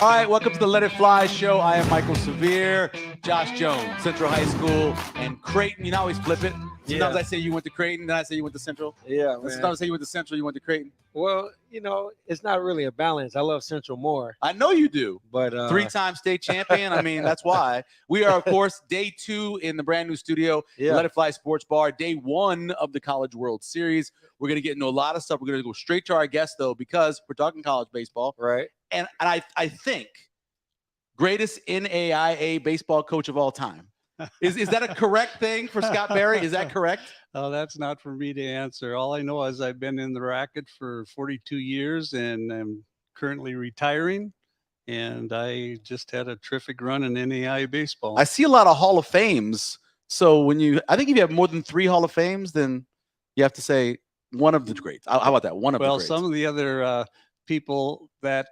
All right, welcome to the Let It Fly show. I am Michael Severe, Josh Jones, Central High School, and Creighton. You know, I always flip it. Sometimes I say you went to Creighton, then I say you went to Central. Yeah, man. Sometimes I say you went to Central, you went to Creighton. Well, it's not really a balance. I love Central more. I know you do. But three-time state champion. I mean, that's why. We are, of course, day 2 in the brand new studio, Let It Fly Sports Bar, day 1 of the College World Series. We're going to get into a lot of stuff. We're going to go straight to our guest, though, because we're talking college baseball. Right. And I think greatest NAIA baseball coach of all time. Is that a correct thing for Scott Berry? Is that correct? Oh, that's not for me to answer. All I know is I've been in the racket for 42 years and I'm currently retiring. And I just had a terrific run in NAIA baseball. I see a lot of Hall of Fames. So I think if you have more than 3 Hall of Fames, then you have to say one of the greats. How about that? One of the greats. Well, some of the other people that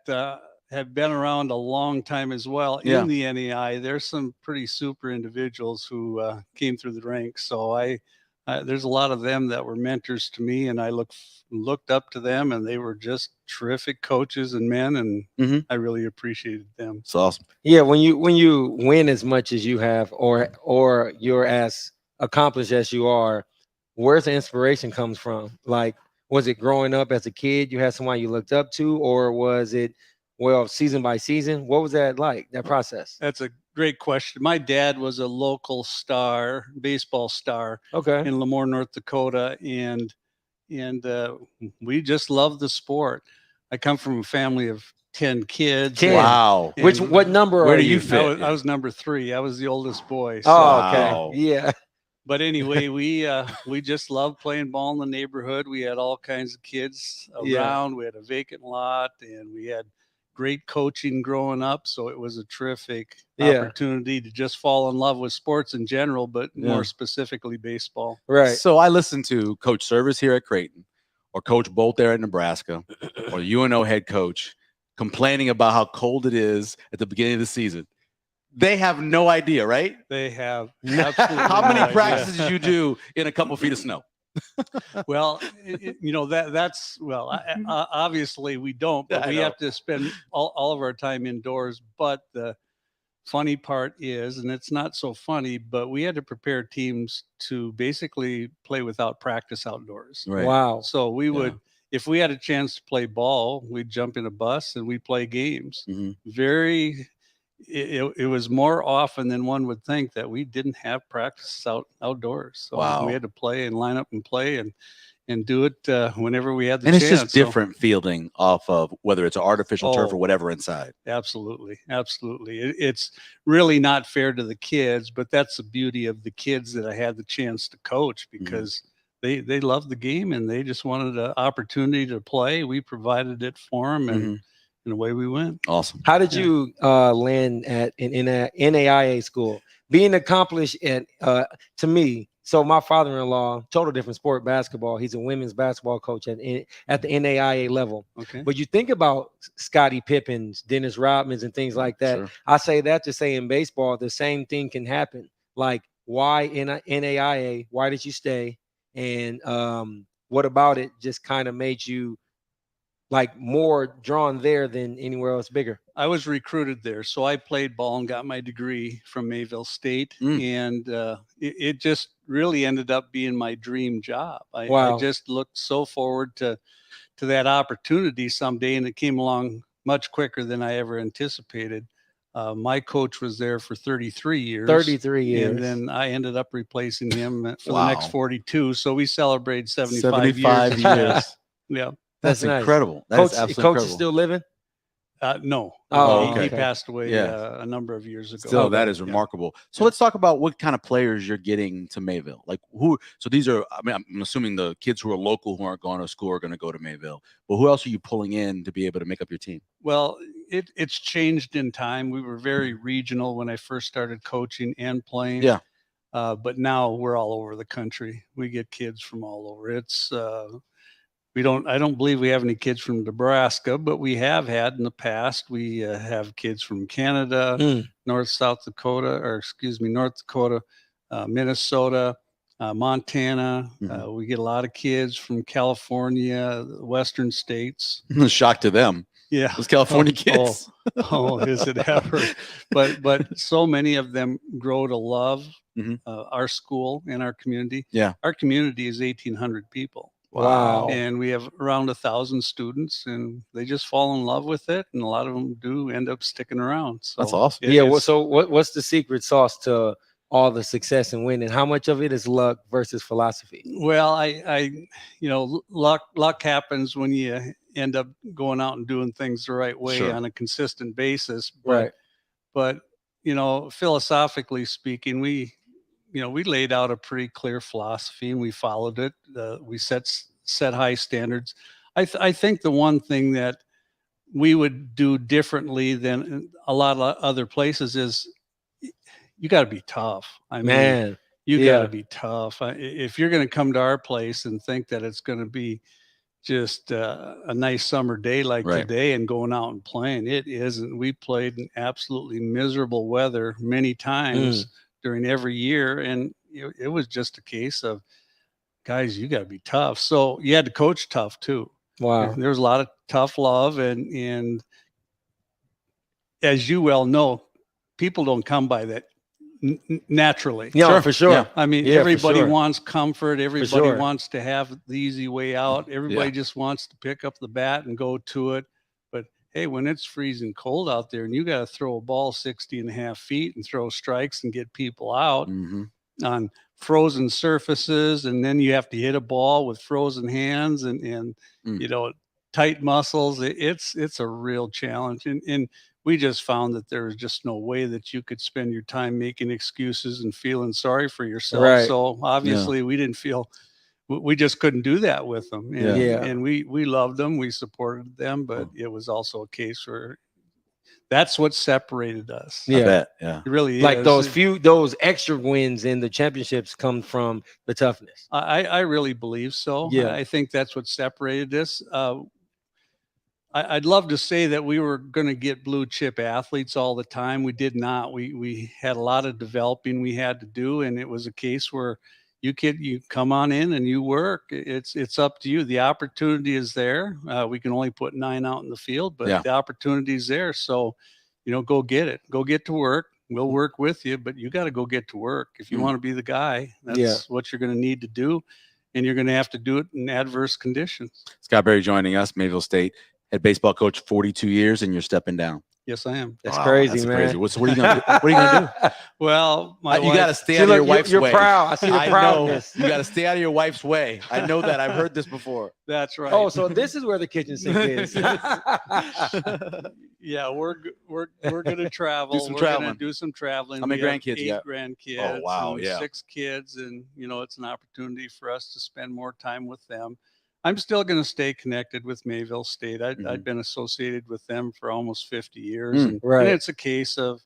have been around a long time as well in the NAIA, there's some pretty super individuals who came through the ranks. So there's a lot of them that were mentors to me, and I looked up to them, and they were just terrific coaches and men, and I really appreciated them. It's awesome. Yeah, when you win as much as you have, or you're as accomplished as you are, where's the inspiration comes from? Like, was it growing up as a kid, you had someone you looked up to, or was it, season by season? What was that like, that process? That's a great question. My dad was a local star, baseball star, in Lemoore, North Dakota, and we just loved the sport. I come from a family of 10 kids. 10. Wow. What number where are do you you? fit? I was number 3. I was the oldest boy. So. Oh, okay. Yeah. But anyway, we just loved playing ball in the neighborhood. We had all kinds of kids around. We had a vacant lot, and we had great coaching growing up. So it was a terrific opportunity to just fall in love with sports in general, but more specifically baseball. Right. So I listened to Coach Service here at Creighton, or Coach Bolt there at Nebraska, or UNO head coach complaining about how cold it is at the beginning of the season. They have no idea, right? They have absolutely How many no practices idea. did you do in a couple feet of snow? Well, obviously we don't, but we have to spend all of our time indoors. But the funny part is, and it's not so funny, but we had to prepare teams to basically play without practice outdoors. Right. Wow. So we would, if we had a chance to play ball, we'd jump in a bus and we'd play games. It was more often than one would think that we didn't have practice outdoors. So we had to play and line up and play and do it whenever we had the chance. And it's just different fielding off of whether it's an artificial turf or whatever inside. Absolutely. Absolutely. It's really not fair to the kids, but that's the beauty of the kids that I had the chance to coach, because they love the game and they just wanted an opportunity to play. We provided it for them, and away we went. Awesome. How did you land in a NAIA school? Being accomplished to me, so my father-in-law, total different sport, basketball. He's a women's basketball coach at the NAIA level. Okay. But you think about Scottie Pippens, Dennis Rodmans, and things like that. Sure. I say that to say in baseball, the same thing can happen. Like, why in NAIA? Why did you stay? And what about it just kind of made you like more drawn there than anywhere else bigger? I was recruited there. So I played ball and got my degree from Mayville State. And it just really ended up being my dream job. I just looked so forward to that opportunity someday, and it came along much quicker than I ever anticipated. My coach was there for 33 years. 33 years. And then I ended up replacing him for the next 42. So we celebrated 75 years. Yeah. That's nice. Incredible. That Coach, is absolutely Coach incredible. is still living? No. Oh, he passed away a number of years ago. Still, that is remarkable. So let's talk about what kind of players you're getting to Mayville. Like so these are, I mean, I'm assuming the kids who are local who aren't going to school are going to go to Mayville, but who else are you pulling in to be able to make up your team? Well, it's changed in time. We were very regional when I first started coaching and playing. Yeah. But now we're all over the country. We get kids from all over. It's, I don't believe we have any kids from Nebraska, but we have had in the past. We have kids from Canada, North Dakota, Minnesota, Montana. We get a lot of kids from California, the Western states. Shock to them. Yeah. Those California kids. Oh, is it ever? But so many of them grow to love our school and our community. Yeah. Our community is 1,800 people. Wow. And we have around 1,000 students, and they just fall in love with it. And a lot of them do end up sticking around. So that's awesome. What's the secret sauce to all the success and winning? How much of it is luck versus philosophy? Well, luck happens when you end up going out and doing things the right way on a consistent basis. But philosophically speaking, we laid out a pretty clear philosophy and we followed it. We set high standards. I think the one thing that we would do differently than a lot of other places is you got to be tough. I mean, you got to be tough. If you're going to come to our place and think that it's going to be just a nice summer day like today and going out and playing, it isn't. We played in absolutely miserable weather many times during every year, and it was just a case of, guys, you got to be tough. So you had to coach tough too. Wow. There was a lot of tough love, and as you well know, people don't come by that naturally. Yeah, for sure. Yeah. I mean, everybody wants comfort. Everybody wants to have the easy way out. Everybody just wants to pick up the bat and go to it. But hey, when it's freezing cold out there and you got to throw a ball 60.5 feet and throw strikes and get people out on frozen surfaces, and then you have to hit a ball with frozen hands and tight muscles, it's a real challenge. And we just found that there was just no way that you could spend your time making excuses and feeling sorry for yourself. So obviously we didn't feel, we just couldn't do that with them. And we loved them. We supported them, but it was also a case where that's what separated us. I bet. Yeah. It really like is. those extra wins in the championships come from the toughness. I really believe so. Yeah. I think that's what separated us. I'd love to say that we were going to get blue chip athletes all the time. We did not. We had a lot of developing we had to do, and it was a case where you come on in and you work. It's up to you. The opportunity is there. We can only put 9 out in the field, but the opportunity is there. So, go get it. Go get to work. We'll work with you, but you got to go get to work. If you want to be the guy, that's what you're going to need to do, and you're going to have to do it in adverse conditions. Scott Berry joining us, Mayville State. Head baseball coach 42 years, and you're stepping down. Yes, I am. That's crazy, that's man. Crazy. What are you gonna do? What are you gonna do? Well, you got to stay out of your wife's way. You're proud. I see the proudness. You got to stay out of your wife's way. I know that. I've heard this before. That's right. Oh, so this is where the kitchen sink is. Yeah, we're gonna travel. Gonna do some traveling. How many grandkids you got? 8 grandkids. Oh wow, 6 kids, and it's an opportunity for us to spend more time with them. I'm still going to stay connected with Mayville State. I've been associated with them for almost 50 years. And it's a case of,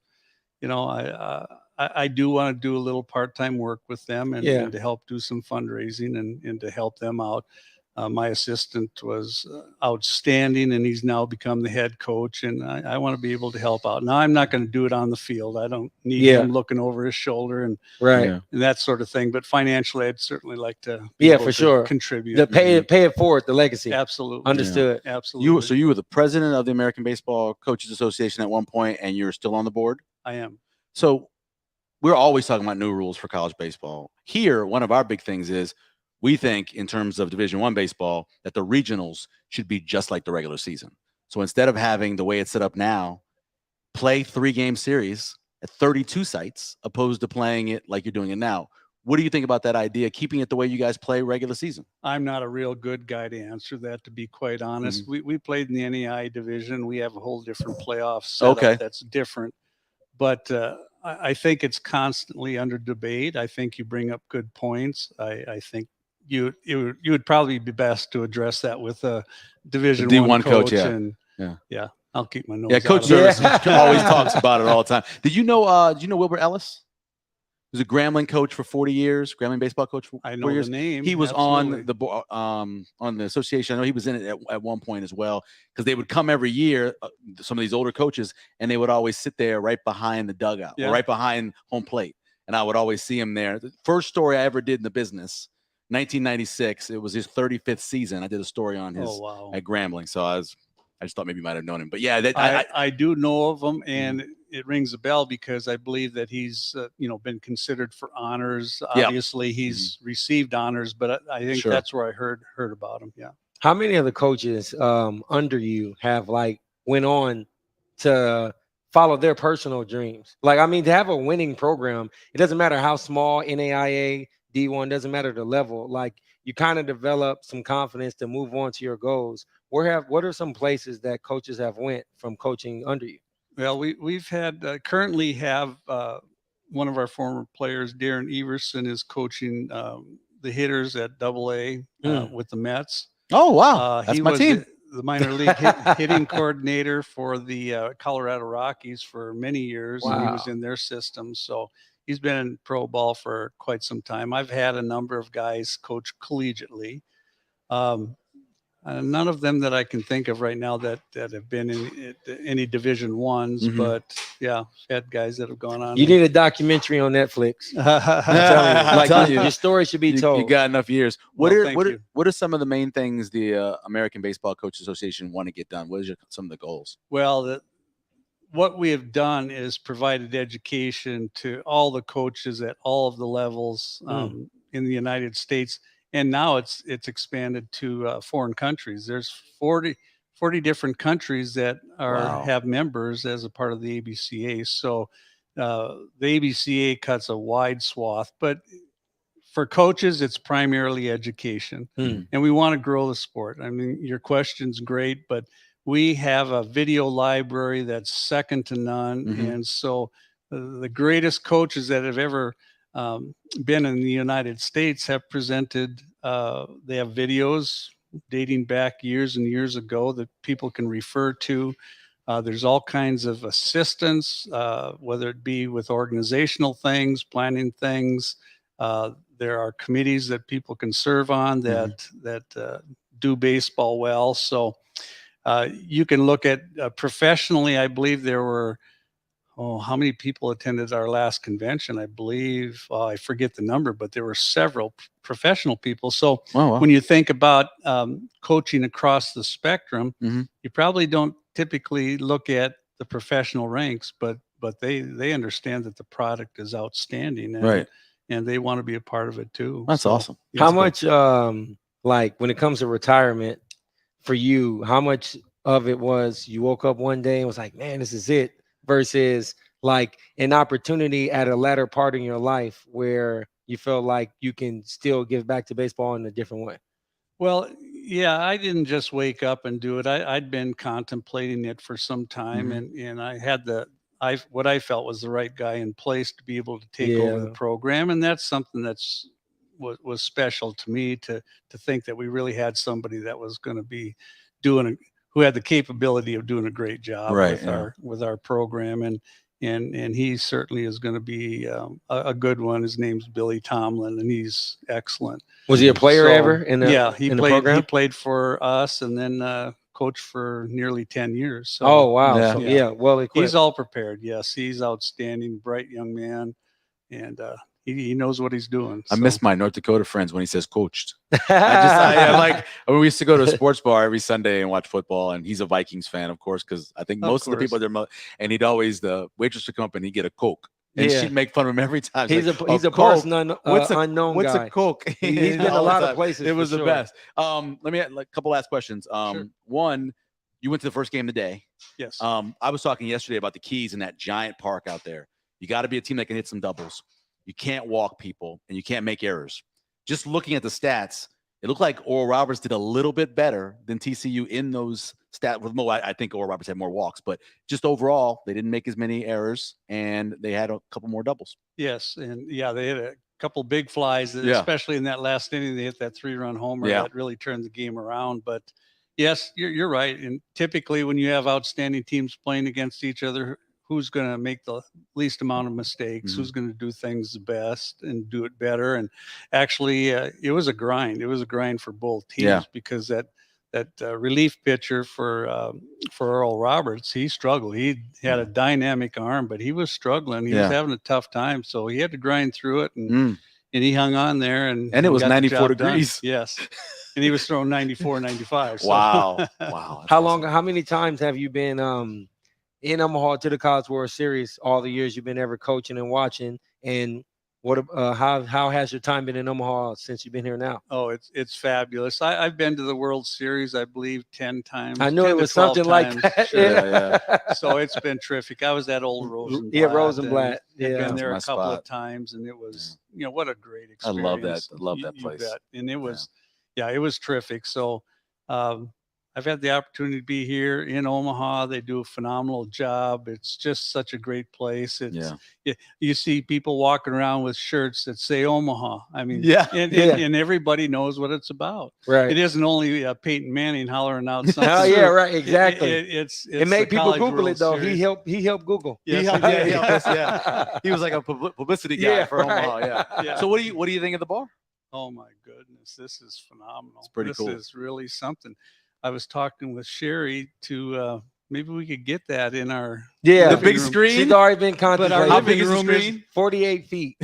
I do want to do a little part-time work with them and to help do some fundraising and to help them out. My assistant was outstanding, and he's now become the head coach, and I want to be able to help out. Now, I'm not going to do it on the field. I don't need him looking over his shoulder and that sort of thing. But financially, I'd certainly like to contribute. The pay it forward, the legacy. Absolutely. Understood. Absolutely. So you were the president of the American Baseball Coaches Association at one point, and you're still on the board? I am. So we're always talking about new rules for college baseball. Here, one of our big things is we think in terms of Division I baseball that the regionals should be just like the regular season. So instead of having the way it's set up now, play 3-game series at 32 sites opposed to playing it like you're doing it now. What do you think about that idea, keeping it the way you guys play regular season? I'm not a real good guy to answer that, to be quite honest. We played in the NAIA division. We have a whole different playoff setup that's different. But I think it's constantly under debate. I think you bring up good points. I think you would probably be best to address that with a Division I coach. Yeah, I'll keep my nose. Yeah, Coach Services always talks about it all the time. Did you know Wilbur Ellis? He was a Grambling coach for 40 years. Grambling baseball coach for 40 years. The name. He was on the association. I know he was in it at one point as well, because they would come every year, some of these older coaches, and they would always sit there right behind the dugout, or right behind home plate, and I would always see him there. The first story I ever did in the business, 1996. It was his 35th season. I did a story on his at Grambling. So I I just thought maybe you might have known him. But yeah, that I do know of him, and it rings a bell because I believe that he's been considered for honors. Yep. Obviously, he's received honors, but I think Sure. that's where I heard about him. Yeah. How many of the coaches under you have went on to follow their personal dreams? Like, I mean, to have a winning program, it doesn't matter how small, NAIA, D1, doesn't matter the level. Like, you kind of develop some confidence to move on to your goals. What are some places that coaches have went from coaching under you? Well, we've had currently have one of our former players, Darren Everson, is coaching the hitters at AA with the Mets. Oh, wow. That's He my was team. the minor league hitting coordinator for the Colorado Rockies for many years. Wow. And he was in their system. So he's been in pro ball for quite some time. I've had a number of guys coach collegiately. None of them that I can think of right now that have been in any Division Ones, but yeah, had guys that have gone on. You need a documentary on Netflix. I'm telling you, your story should be told. You got enough years. What are some of the main things the American Baseball Coaches Association want to get done? What is some of the goals? Well, what we have done is provided education to all the coaches at all of the levels in the United States. And now it's expanded to foreign countries. There's 40 different countries that have members as a part of the ABCA. So the ABCA cuts a wide swath, but for coaches, it's primarily education. And we want to grow the sport. I mean, your question's great, but we have a video library that's second to none. And so the greatest coaches that have ever been in the United States have presented, they have videos dating back years and years ago that people can refer to. There's all kinds of assistance, whether it be with organizational things, planning things. There are committees that people can serve on that do baseball well. So you can look at professionally, I believe there were, how many people attended our last convention? I believe, I forget the number, but there were several professional people. So when you think about coaching across the spectrum, you probably don't typically look at the professional ranks, but they understand that the product is outstanding, and they want to be a part of it too. That's awesome. How much, like when it comes to retirement for you, how much of it was you woke up one day and was like, man, this is it? Versus like an opportunity at a latter part in your life where you feel like you can still give back to baseball in a different way? Well, yeah, I didn't just wake up and do it. I'd been contemplating it for some time, and I had what I felt was the right guy in place to be able to take over the program. And that's something was special to me to think that we really had somebody that was going to be who had the capability of doing a great job with our program. And he certainly is going to be a good one. His name's Billy Tomlin, and he's excellent. Was he a player ever in the program? He played for us and then coached for nearly 10 years. So, oh, wow. Well equipped. He's all prepared. Yes, he's outstanding, bright young man. And he knows what he's doing. I miss my North Dakota friends when he says coached. I we used to go to a sports bar every Sunday and watch football, and he's a Vikings fan, of course, because I think most of the people there, and he'd always, the waitress would come up and he'd get a Coke. And she'd make fun of him every time. He's a person unknown what's guy. a Coke? He's been a lot of places. It was the best. Let me a couple last questions. One, you went to the first game of the day. Yes. I was talking yesterday about the Keys and that giant park out there. You got to be a team that can hit some doubles. You can't walk people, and you can't make errors. Just looking at the stats, it looked like Oral Roberts did a little bit better than TCU in those stats. With Mo, I think Oral Roberts had more walks, but just overall, they didn't make as many errors, and they had a couple more doubles. Yes, and they had a couple big flies, especially in that last inning. They hit that 3-run homer that really turned the game around. But yes, you're right. And typically, when you have outstanding teams playing against each other, who's going to make the least amount of mistakes, who's going to do things the best and do it better. And actually, it was a grind. It was a grind for both teams because that relief pitcher for Earl Roberts, he struggled. He had a dynamic arm, but he was struggling. He was having a tough time. So he had to grind through it, and he hung on there. And it was 94 degrees. Yes. and he was throwing 94, 95. So. Wow. Wow. How many times have you been in Omaha to the College World Series all the years you've been ever coaching and watching? And how has your time been in Omaha since you've been here now? Oh, it's fabulous. I've been to the World Series, I believe, 10 times. I knew it was something like that. Sure. Yeah. So it's been terrific. I was at Old Rosenblatt. Yeah, Rosenblatt. I've been there a That's my couple spot. of times, and it was, what a great I experience. love that. I love that You place. bet. And it was, it was terrific. So I've had the opportunity to be here in Omaha. They do a phenomenal job. It's just such a great place. It's, you see people walking around with shirts that say Omaha. I mean, and everybody knows what it's about. Right. It isn't only Peyton Manning hollering out something. Oh yeah, right. Exactly. It made the people College Google World it though. Series. He helped Google. Yes, He helped us, yeah. He was like a publicity guy for right. Omaha. Yeah. So what do you think of the bar? Oh my goodness, this is phenomenal. It's pretty cool. This is really something. I was talking with Sherry to maybe we could get that in our the big room. screen. She's already been contemplating. How big is the room screen? 48 feet.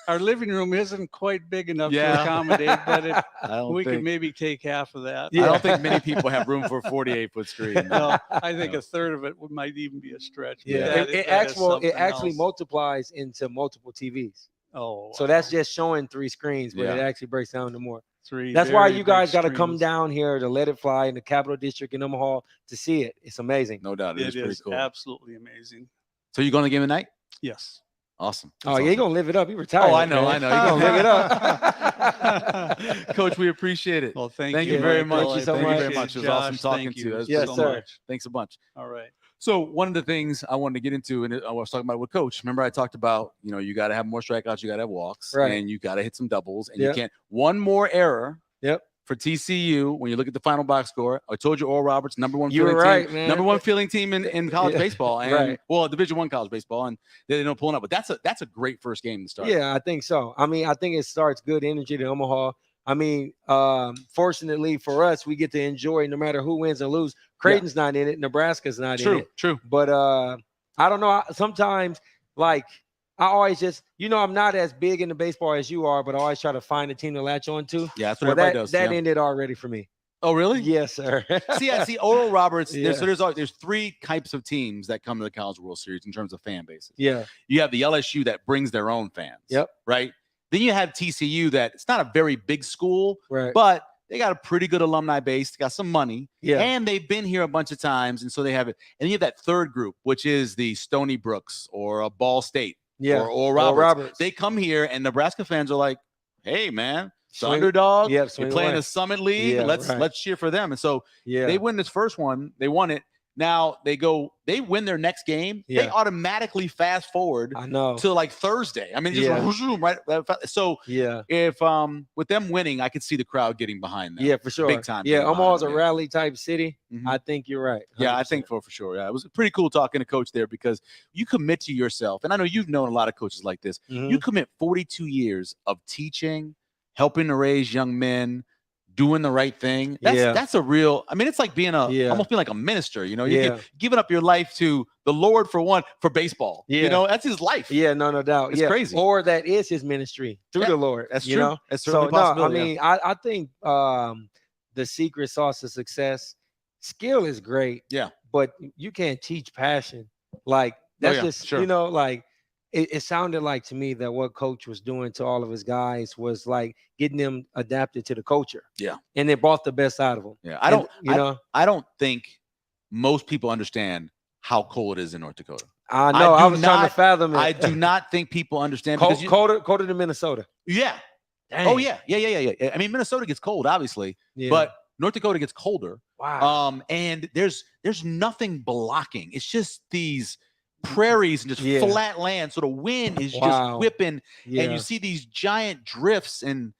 Our living room isn't quite big enough Yeah. to accommodate, but we think- could maybe take half of that. I don't think many people have room for a 48-foot screen. No, I think No. a third of it might even be a stretch. But Yeah. that- It that is actually something else. multiplies into multiple TVs. Oh, So that's just showing 3 screens, but it Yeah. actually breaks down to more. 3 That's why very you guys big got to come screens. down here to Let It Fly in the Capital District in Omaha to see it. It's amazing. No doubt. It is pretty cool. Absolutely amazing. So you going to game tonight? Yes. Awesome. Oh, That's yeah, you're awesome. going to live it up. You retired. Oh, I know. man. You're You're going to live it up. Coach, we appreciate it. Well, Thank you very Michael. much. I Thank you so appreciate very much. It was Josh. awesome talking Thank to you. you That's Yes, so sir. much. Thanks a bunch. All right. So one of the things I wanted to get into, and I was talking about with Coach. Remember, I talked about you got to have more strikeouts, you got to have walks, Right. and you got to hit some doubles, and Yep. you can't. One more error. Yep. For TCU, when you look at the final box score, I told you Oral Roberts, number one You were fielding right, team, man. number one fielding team in college Yeah. baseball, and Right. well, Division I college baseball, and they ended up pulling up. But that's a great first game to start. Yeah, I think so. I mean, I think it starts good energy to Omaha. I mean, fortunately for us, we get to enjoy no matter who wins or lose. Creighton's not in it. Nebraska's not in it. True. But I don't know. Sometimes, like, I always just, I'm not as big into baseball as you are, but I always try to find a team to latch on to. Yeah, that's what Well, everybody that does. that yeah. ended already for me. Oh, really? Yes, sir. See, Oral Roberts. Yeah. There's 3 types of teams that come to the College World Series in terms of fan bases. Yeah. You have the LSU that brings their own fans. Yep. Right. Then you have TCU that it's not a very big school, Right. but they got a pretty good alumni base. They got some money. Yeah. And they've been here a bunch of times, and so they have it. And you have that third group, which is the Stony Brooks or a Ball State. Yeah. Or Oral Roberts. Roberts. They come here, and Nebraska fans are like, "Hey, man, it's the Swing- underdog. Yep, You're swing playing away. a Summit League. Yeah, let's right. cheer for them." And so Yeah. they win this first one. They won it. Now they win their next game. They Yeah. automatically fast forward I know. to like Thursday. I mean, just Yeah. whoosh, right. So Yeah. if with them winning, I could see the crowd getting behind them. Yeah, for sure. Big time. Yeah, getting behind Omaha's a them, yeah. rally type city. Mhm. I think you're right. Yeah, I 100%. think for sure. Yeah, it was pretty cool talking to Coach there because you commit to yourself, and I know you've known a lot of coaches like this. Mhm. You commit 42 years of teaching, helping to raise young men, doing the right thing. That's a real. I mean, it's like being almost being like a minister. You're giving up your life to the Lord for baseball. Yeah. That's his life. Yeah, no doubt. It's crazy. Or that is his ministry through the Lord. That's you true. know? That's So certainly a no, I possibility, mean, I think the secret sauce of success, skill is great. Yeah. But you can't teach passion. Like that's yeah, just sure. like it sounded like to me that what Coach was doing to all of his guys was like getting them adapted to the culture. Yeah. And they brought the best out of them. Yeah. I I don't think most people understand how cold it is in North Dakota. I know. I was trying to fathom it. I do not think people understand Cold, because colder than Minnesota. yeah. Dang. Oh yeah. I mean, Minnesota gets cold, obviously, Yeah. but North Dakota gets colder. Wow. And there's nothing blocking. It's just these prairies and just Yeah. flat land. So the wind is just Wow. whipping, Yeah. and you see these giant drifts. And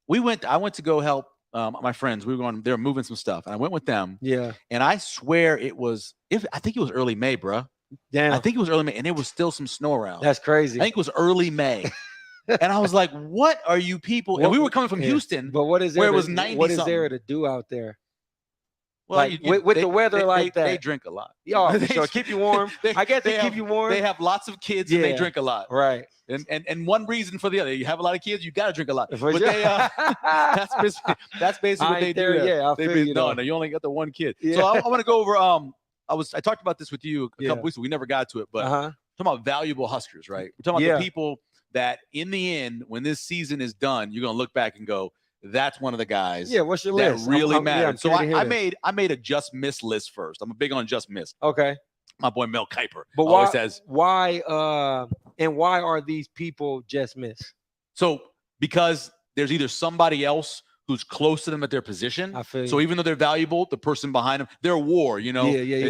I went to go help my friends. They were moving some stuff, and I went with them. Yeah. And I swear I think it was early May, bro. Damn. I think it was early May, and there was still some snow around. That's crazy. I think it was early May. And I was like, what are you people? And we were coming from Houston. But what is there where it to- was 90 What is there something. to do out there? Well, like with the weather like that. They drink a lot. Yeah, for sure. Keep you warm. I guess they keep you warm. They have lots of kids and they drink a lot. Right. And one reason for the other, you have a lot of kids, you got to drink a lot. For But sure. that's basically what they do. Yeah, I feel you. No, you only got the one kid. Yeah. So I want to go over. I talked about this with you a couple Yeah. weeks ago. We never got to it, but talking about valuable Huskers, right? We're talking about the people that in the end, when this season is done, you're gonna look back and go, that's one of the guys. Yeah, what's your that list? really mattered. I'm So curious to I hear this. made a just miss list first. I'm a big on just miss. Okay. My boy Mel Kiper But always says, why are these people just miss? so because there's either somebody else who's close to them at their position. I feel So you. even though they're valuable, the person behind them, they're war, in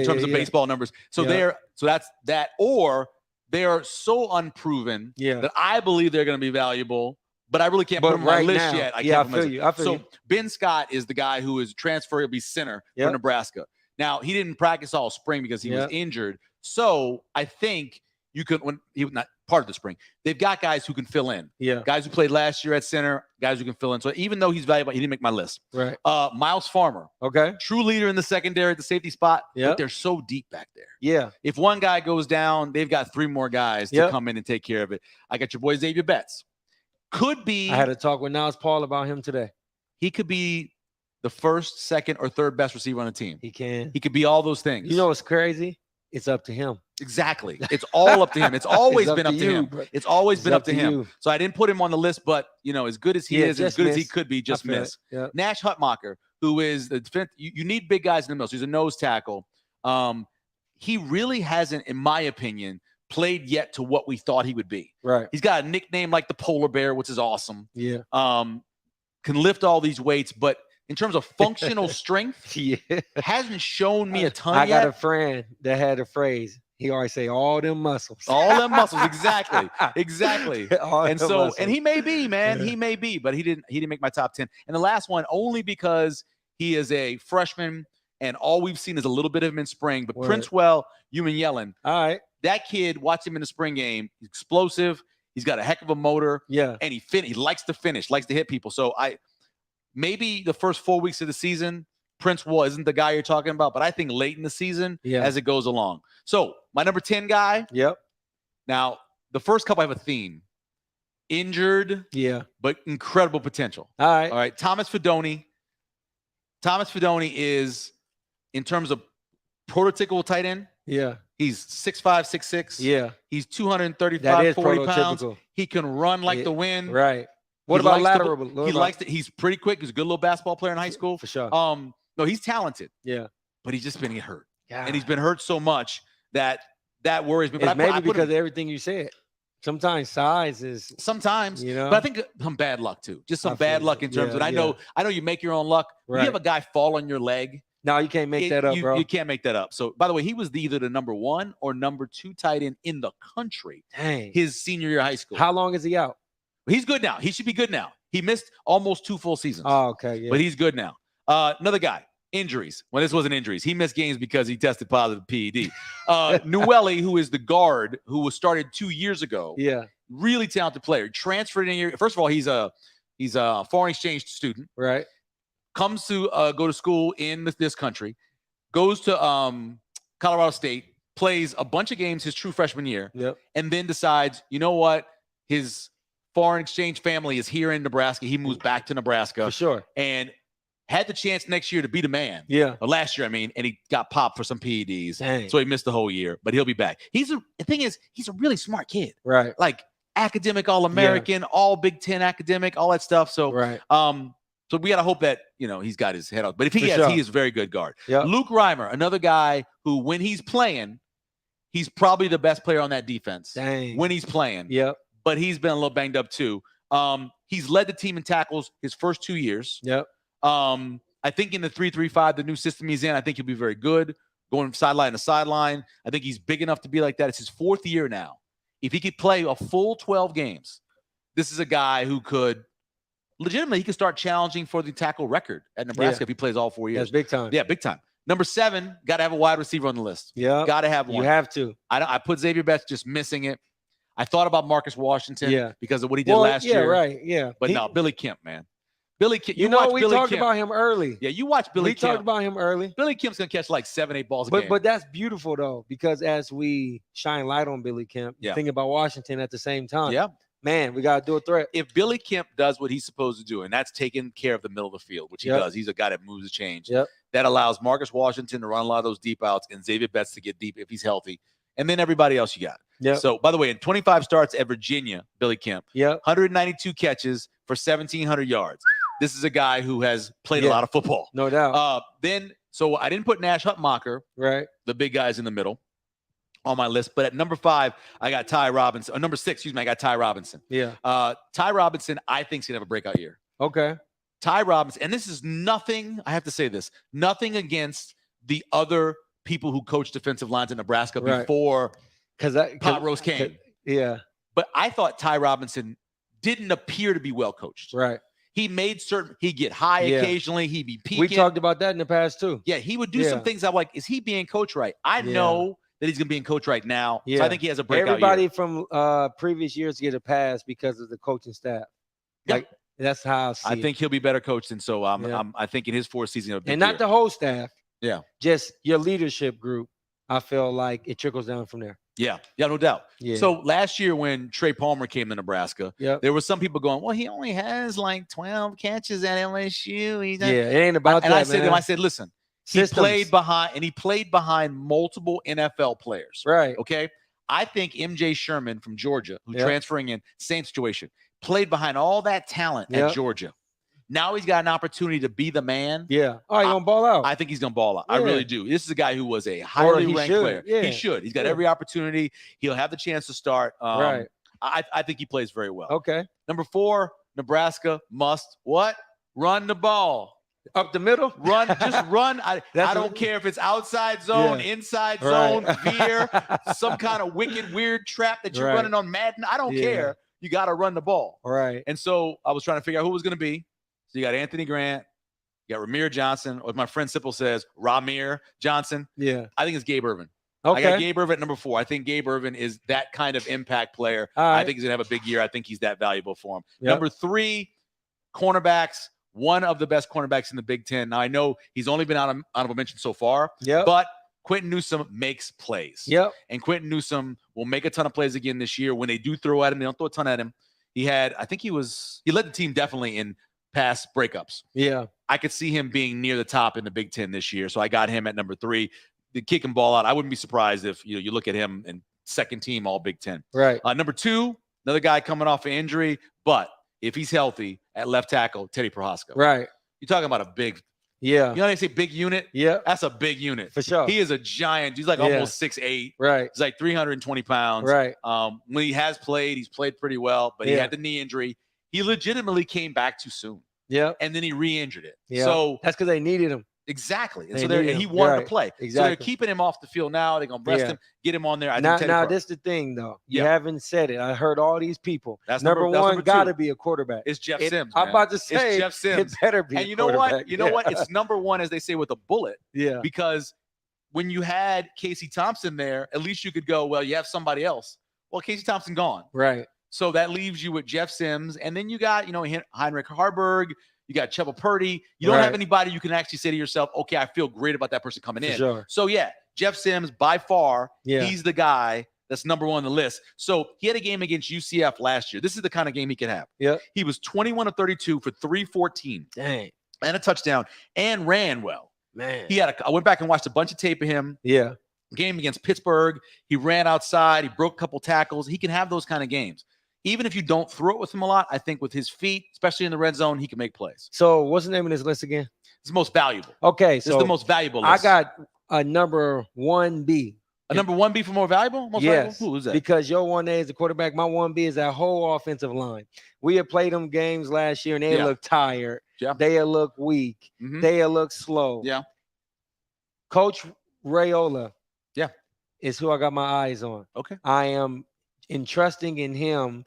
terms of baseball numbers. So that's that, or they are so unproven that I believe they're going to be valuable, but I really can't put them on my list yet. I feel you. So Ben Scott is the guy who is transferred. He'll be center for Nebraska. Now, he didn't practice all spring because he was injured. So I think you could, when he was not part of the spring, they've got guys who can fill in. Yeah. Guys who played last year at center, guys who can fill in. So even though he's valuable, he didn't make my list. Right. Miles Farmer. Okay. True leader in the secondary at the safety spot. Yeah. But they're so deep back there. Yeah. If one guy goes down, they've got three more guys to come in and take care of it. I got your boy Xavier Betts. Could be. I had a talk with Niles Paul about him today. He could be the first, second, or third best receiver on the team. He can. He could be all those things. You know what's crazy? It's up to him. Exactly. It's all up to him. It's always been up to him. It's always been up to him. You. So I didn't put him on the list, but as good as he is, as good as he could be, just miss. Yeah. Nash Hutmacher, who is the defense, you need big guys in the middle. So he's a nose tackle. He really hasn't, in my opinion, played yet to what we thought he would be. Right. He's got a nickname like the Polar Bear, which is awesome. Yeah. Can lift all these weights, but in terms of functional strength, hasn't shown me a ton I yet. got a friend that had a phrase. He always say, all them muscles. All them muscles, exactly. Exactly. And so, muscles. and he may be, man. Yeah. He may be, but he didn't make my top 10. And the last one, only because he is a freshman and all we've seen is a little bit of him in spring. But Princewell, Human Yellen. All right. That kid, watch him in the spring game. He's explosive. He's got a heck of a motor. Yeah. And he likes to finish, likes to hit people. So maybe the first 4 weeks of the season, Princewell isn't the guy you're talking about, but I think late in the season as it goes along. So my number 10 guy. Yep. Now, the first couple have a theme. Injured. Yeah. But incredible potential. All right. All right. Thomas Fidone. Thomas Fidone is, in terms of prototypical tight end. Yeah. He's 6'5", 6'6". Yeah. He's 235, 40 pounds. He can run like the wind. Right. What about lateral? He's pretty quick. He's a good little basketball player in high school. For sure. No, he's talented. Yeah. But he's just been hurt. Yeah. And he's been hurt so much that worries me. But maybe because of everything you said. Sometimes size is. Sometimes. But I think some bad luck too. Just some bad luck in terms of. I know you make your own luck. Right. You have a guy fall on your leg. No, you can't make that up, bro. You can't make that up. So, by the way, he was either the number 1 or number 2 tight end in the country. Dang. His senior year of high school. How long is he out? He's good now. He should be good now. He missed almost 2 full seasons. Oh, okay. Yeah. But he's good now. Another guy, injuries. Well, this wasn't injuries. He missed games because he tested positive PED. Newelly, who is the guard who was started 2 years ago. Yeah. Really talented player. Transferred in here. First of all, he's a foreign exchange student. Right. Comes to go to school in this country. Goes to Colorado State. Plays a bunch of games his true freshman year. Yep. And then decides, you know what? His foreign exchange family is here in Nebraska. He moves back to Nebraska. For sure. And had the chance next year to be the man. Yeah. Or last year, and he got popped for some PEDs. Dang. So he missed the whole year, but he'll be back. The thing is, he's a really smart kid. Right. Like academic All-American, all Big Ten academic, all that stuff. So, right. So we got to hope that, he's got his head out. But if he has, he is a very good guard. Yep. Luke Reimer, another guy who, when he's playing, he's probably the best player on that defense. Dang. When he's playing. Yep. But he's been a little banged up too. He's led the team in tackles his first 2 years. Yep. I think in the 3-3-5, the new system he's in, I think he'll be very good. Going sideline to sideline. I think he's big enough to be like that. It's his 4th year now. If he could play a full 12 games, this is a guy who could legitimately, he could start challenging for the tackle record at Nebraska if he plays all 4 years. That's big time. Yeah, big time. Number 7, got to have a wide receiver on the list. Yeah. Got to have one. You have to. I put Xavier Betts, just missing it. I thought about Marcus Washington because of what he did last year. Yeah, right. Yeah. But no, Billy Kemp, man. Billy Kim. You know, watch we Billy talked Kim. about him early. Yeah, you watch Billy We Kim. talked about him early. Billy Kim's gonna catch like 7-8 balls a game. But that's beautiful though, because as we shine light on Billy Kemp, think about Washington at the same time. Yeah. Man, we gotta do a threat. If Billy Kemp does what he's supposed to do, and that's taking care of the middle of the field, which he does, he's a guy that moves the change. That allows Marcus Washington to run a lot of those deep outs and Xavier Betts to get deep if he's healthy, and then everybody else you got. So, by the way, in 25 starts at Virginia, Billy Kemp, 192 catches for 1,700 yards. This is a guy who has played a lot of football. No doubt. So I didn't put Nash Hutmacher, the big guys in the middle, on my list. But at number 5, I got Ty Robinson. Or number 6, excuse me, I got Ty Robinson. Ty Robinson, I think, is going to have a breakout year. Okay. Ty Robinson, and this is nothing, I have to say this, nothing against the other people who coached defensive lines in Nebraska before Pot Roast came. But I thought Ty Robinson didn't appear to be well coached. He made certain, he'd get high occasionally, he'd be peaking. We talked about that in the past too. Yeah, he would do some things I'm like, is he being coached right? I know that he's going to be in coach right now. So I think he has a breakout Everybody year. from previous years get a pass because of the coaching staff. Like that's how I think he'll be better coached, and so I think in his 4th season, and not the whole staff. Just your leadership group. I feel like it trickles down from there. Yeah, no doubt. So last year when Trey Palmer came to Nebraska, there were some people going, well, he only has like 12 catches at LSU. It ain't about that. And I said to him, I said, listen, he played behind multiple NFL players. Okay. I think MJ Sherman from Georgia, who's transferring in, same situation, played behind all that talent at Georgia. Now he's got an opportunity to be the man. He's gonna ball out. I think he's gonna ball out. I really do. This is a guy who was a highly ranked player. He should. He's got every opportunity. He'll have the chance to start. I think he plays very well. Okay. Number 4, Nebraska must run the ball. Up the middle? Just run. I don't care if it's outside zone, inside zone, veer, some kind of wicked, weird trap that you're running on Madden. I don't care. You got to run the ball. And so I was trying to figure out who it was going to be. So you got Anthony Grant, you got Ramir Johnson, or my friend Sipple says, Ramir Johnson. I think it's Gabe Ervin. I got Gabe Ervin at number 4. I think Gabe Ervin is that kind of impact player. I think he's going to have a big year. I think he's that valuable for him. Number 3, cornerbacks. One of the best cornerbacks in the Big Ten. Now, I know he's only been honorable mention so far, but Quentin Newsome makes plays. And Quentin Newsome will make a ton of plays again this year. When they do throw at him, they don't throw a ton at him. He led the team definitely in pass breakups. I could see him being near the top in the Big Ten this year. So I got him at number 3. The kick and ball out. I wouldn't be surprised if you look at him in second team all Big Ten. Number 2, another guy coming off an injury, but if he's healthy at left tackle, Teddy Prohaska. You're talking about a big, you know how they say big unit? That's a big unit. For sure. He is a giant. He's like almost 6'8". He's like 320 pounds. When he has played, he's played pretty well, but he had the knee injury. He legitimately came back too soon. And then he re-injured it. So that's because they needed him. Exactly. And he wanted to play. So they're keeping him off the field now. They're going to rest him, get him on there. Now this is the thing, though. You haven't said it. I heard all these people. That's number 1 got to be a quarterback. It's Jeff Sims. I'm about to say it's Jeff Sims. It better be. And you know what? You know what? It's number 1, as they say, with a bullet. Because when you had Casey Thompson there, at least you could go, well, you have somebody else. Well, Casey Thompson gone. So that leaves you with Jeff Sims. And then you got, Heinrich Harburg. You got Chubba Purdy. You don't have anybody you can actually say to yourself, okay, I feel great about that person coming in. So, Jeff Sims, by far, he's the guy that's number 1 on the list. So he had a game against UCF last year. This is the kind of game he could have. He was 21 of 32 for 314. Dang. And a touchdown and ran well. Man. I went back and watched a bunch of tape of him. Game against Pittsburgh. He ran outside. He broke a couple tackles. He can have those kind of games. Even if you don't throw it with him a lot, I think with his feet, especially in the red zone, he can make plays. So what's the name of this list again? It's the most valuable. Okay. This is the most valuable list. I got a number 1B. A number 1B for more valuable? Yes. Valuable? Who is that? Because your 1A is the quarterback. My 1B is that whole offensive line. We had played them games last year, and they looked tired. They look weak. They look slow. Coach Raiola is who I got my eyes on. I am entrusting in him.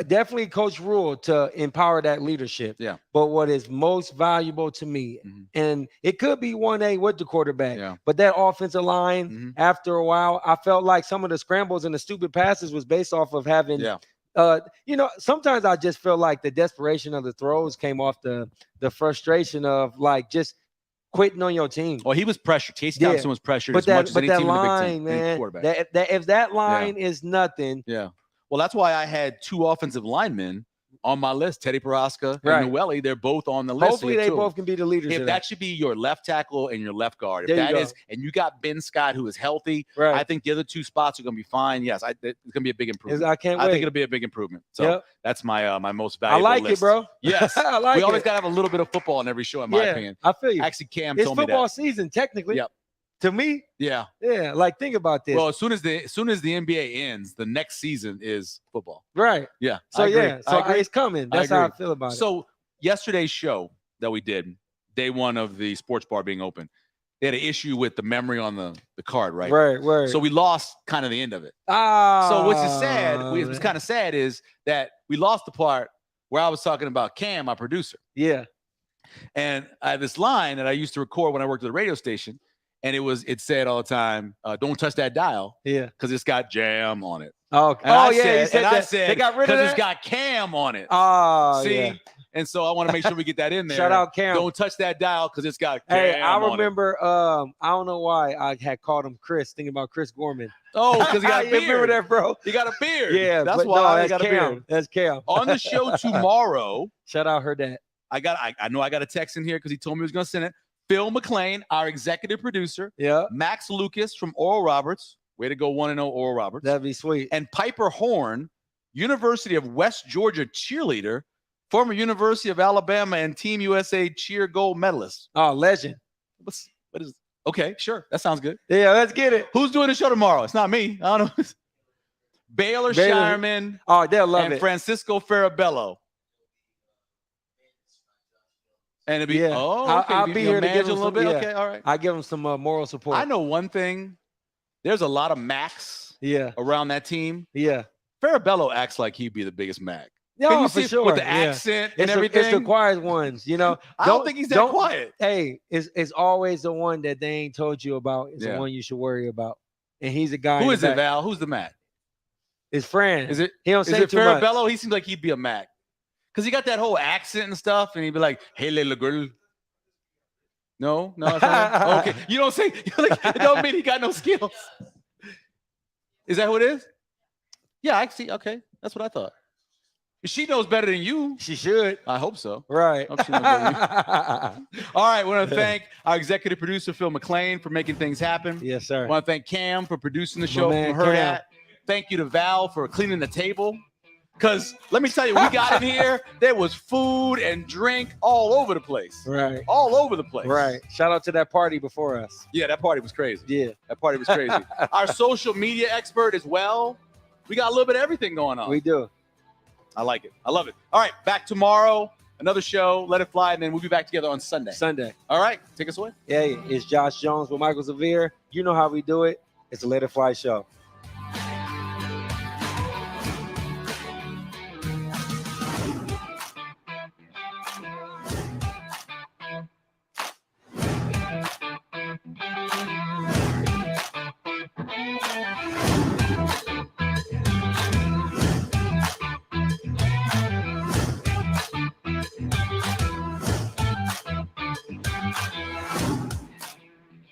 Definitely Coach Rule to empower that leadership. But what is most valuable to me, and it could be 1A with the quarterback, but that offensive line, after a while, I felt like some of the scrambles and the stupid passes was based off of having sometimes I just feel like the desperation of the throws came off the frustration of like just quitting on your team. Well, he was pressured. Casey Thompson was pressured as much as any that team in the big line, team. man, Quarterback. if that line is nothing. Yeah. Well, that's why I had 2 offensive linemen on my list, Teddy Paraska and Noelle. They're both on the list. Hopefully they both can be the leaders. If that should be your left tackle and your left guard. If there that is, and you got Ben Scott, who is healthy, I think the other 2 spots are going to be fine. Yes, it's going to be a big improvement. I can't wait. I think it'll be a big improvement. So that's my my most valuable I like list. it, bro. Yes. I like we it. always got to have a little bit of football in every show, in my opinion. I feel you. Actually, Cam it's told me that. It's football season, technically. Yep. To me, yeah. Like, think about this. Well, as soon as the NBA ends, the next season is football. Right. Yeah. So it's coming. That's how I feel about it. So yesterday's show that we did, day 1 of the sports bar being open, they had an issue with the memory on the card, right? Right. So we lost kind of the end of it. So what's sad, what's kind of sad is that we lost the part where I was talking about Cam, my producer. Yeah. And I have this line that I used to record when I worked at the radio station. And it said all the time, don't touch that dial. Yeah. Because it's got jam on it. Oh, you said that. They got rid of it. Because it's got Cam on it. Oh, see? Yeah. And so I want to make sure we get that in there. Shout out Cam. Don't touch that dial because it's got Cam Hey, I on remember, I don't know why I had called him Chris, thinking about Chris Gorman. Oh, because he got a beard. Remember that, bro? He got a beard. Yeah. That's why he got Cam. a beard. That's Cam. On the show tomorrow. Shout out her dad. I know I got a text in here because he told me he was going to send it. Phil McLean, our executive producer. Yeah. Max Lucas from Oral Roberts. Way to go, 1-0 Oral Roberts. That'd be sweet. And Piper Horn, University of West Georgia cheerleader, former University of Alabama and Team USA cheer gold medalist. Oh, legend. What is? Okay, sure. That sounds good. Yeah, let's get it. Who's doing the show tomorrow? It's not me. I don't know. Baylor Shireman. Oh, they'll love and it. Francisco Farabello. And it'd be, I'll be here to give him a little bit. Yeah. Okay, all right. I give him some moral support. I know one thing. There's a lot of Macs around that team. Yeah. Farabello acts like he'd be the biggest Mac. No, for sure. With the accent and everything. It's the quiet ones, I don't think he's that quiet. Hey, it's always the one that they ain't told you about. It's the one you should worry about. And he's a guy. Who is it, Val? Who's the Mac? His friend. Is it? He don't say too much. Farabello? He seems like he'd be a Mac. Because he got that whole accent and stuff, and he'd be like, hey, little girl. No, it's not. Okay. You don't say, it don't mean he got no skills. Is that who it is? Yeah, I see. Okay. That's what I thought. She knows better than you. She should. I hope so. Right. I hope she knows better than you. All right. I want to thank our executive producer, Phil McLean, for making things happen. Yes, sir. I want to thank Cam for producing the show from Her Hat. Thank you to Val for cleaning the table. Because let me tell you, we got in here, there was food and drink all over the place. Right. All over the place. Right. Shout out to that party before us. Yeah, that party was crazy. Yeah. That party was crazy. Our social media expert as well. We got a little bit of everything going on. We do. I like it. I love it. All right. Back tomorrow. Another show. Let it fly. And then we'll be back together on Sunday. All right. Take us away. Yeah. It's Josh Jones with Michael Zavere. You know how we do it. It's a Let It Fly show.